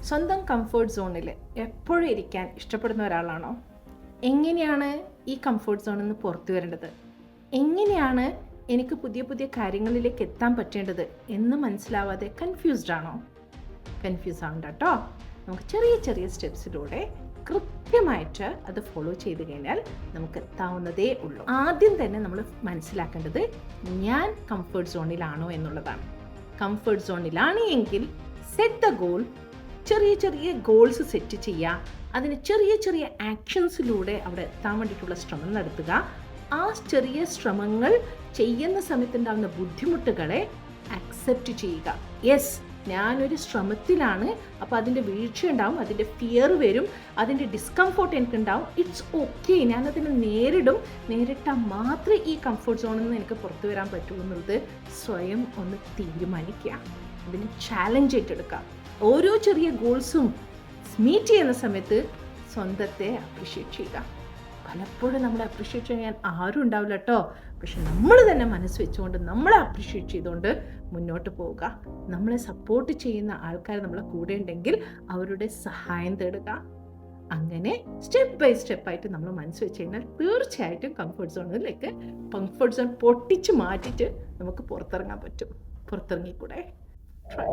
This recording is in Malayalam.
സ്വന്തം കംഫർട്ട് സോണിൽ എപ്പോഴും ഇരിക്കാൻ ഇഷ്ടപ്പെടുന്ന ഒരാളാണോ? എങ്ങനെയാണ് ഈ കംഫർട്ട് സോണിൽ നിന്ന് പുറത്തു വരേണ്ടത്, എങ്ങനെയാണ് എനിക്ക് പുതിയ പുതിയ കാര്യങ്ങളിലേക്ക് എത്താൻ പറ്റേണ്ടത് എന്ന് മനസ്സിലാവാതെ കൺഫ്യൂസ്ഡ് ആണോ? കൺഫ്യൂസ് ആവണ്ട കേട്ടോ. നമുക്ക് ചെറിയ ചെറിയ സ്റ്റെപ്സിലൂടെ കൃത്യമായിട്ട് അത് ഫോളോ ചെയ്ത് കഴിഞ്ഞാൽ നമുക്ക് എത്താവുന്നതേ ഉള്ളൂ. ആദ്യം തന്നെ നമ്മൾ മനസ്സിലാക്കേണ്ടത് ഞാൻ കംഫർട്ട് സോണിലാണോ എന്നുള്ളതാണ്. കംഫർട്ട് സോണിലാണ് എങ്കിൽ സെറ്റ് ദ ഗോൾ. ചെറിയ ചെറിയ ഗോൾസ് സെറ്റ് ചെയ്യുക, അതിന് ചെറിയ ചെറിയ ആക്ഷൻസിലൂടെ അവിടെ എത്താൻ വേണ്ടിയിട്ടുള്ള ശ്രമം നടത്തുക. ആ ചെറിയ ശ്രമങ്ങൾ ചെയ്യുന്ന സമയത്തുണ്ടാകുന്ന ബുദ്ധിമുട്ടുകളെ അക്സെപ്റ്റ് ചെയ്യുക. യെസ്, ഞാനൊരു ശ്രമത്തിലാണ്, അപ്പോൾ അതിൻ്റെ വീഴ്ച ഉണ്ടാവും, അതിൻ്റെ ഫിയർ വരും, അതിൻ്റെ ഡിസ്കംഫോർട്ട് എനിക്കുണ്ടാവും. ഇറ്റ്സ് ഓക്കെ, ഞാനതിനെ നേരിട്ടാൽ മാത്രമേ ഈ കംഫർട്ട് സോണിൽ നിന്ന് എനിക്ക് പുറത്തു വരാൻ പറ്റൂ എന്നുള്ളത് സ്വയം ഒന്ന് തീരുമാനിക്കുക. അതിന് ചാലഞ്ച് ഏറ്റെടുക്കുക. ഓരോ ചെറിയ ഗോൾസും മീറ്റ് ചെയ്യുന്ന സമയത്ത് സ്വന്തത്തെ അപ്രിഷ്യേറ്റ് ചെയ്യുക. പലപ്പോഴും നമ്മളെ അപ്രിഷ്യേറ്റ് ചെയ്യാൻ ആരും ഉണ്ടാവില്ല കേട്ടോ, പക്ഷെ നമ്മൾ തന്നെ മനസ്സ് വെച്ചുകൊണ്ട് നമ്മളെ അപ്രിഷ്യേറ്റ് ചെയ്തുകൊണ്ട് മുന്നോട്ട് പോവുക. നമ്മളെ സപ്പോർട്ട് ചെയ്യുന്ന ആൾക്കാർ നമ്മളെ കൂടെ ഉണ്ടെങ്കിൽ അവരുടെ സഹായം തേടുക. അങ്ങനെ സ്റ്റെപ്പ് ബൈ സ്റ്റെപ്പായിട്ട് നമ്മൾ മനസ്സ് വെച്ച് കഴിഞ്ഞാൽ തീർച്ചയായിട്ടും കംഫർട്ട് സോൺ പൊട്ടിച്ച് മാറ്റിയിട്ട് നമുക്ക് പുറത്തിറങ്ങാൻ പറ്റും. പുറത്തിറങ്ങിക്കൂടെ? ട്രൈ.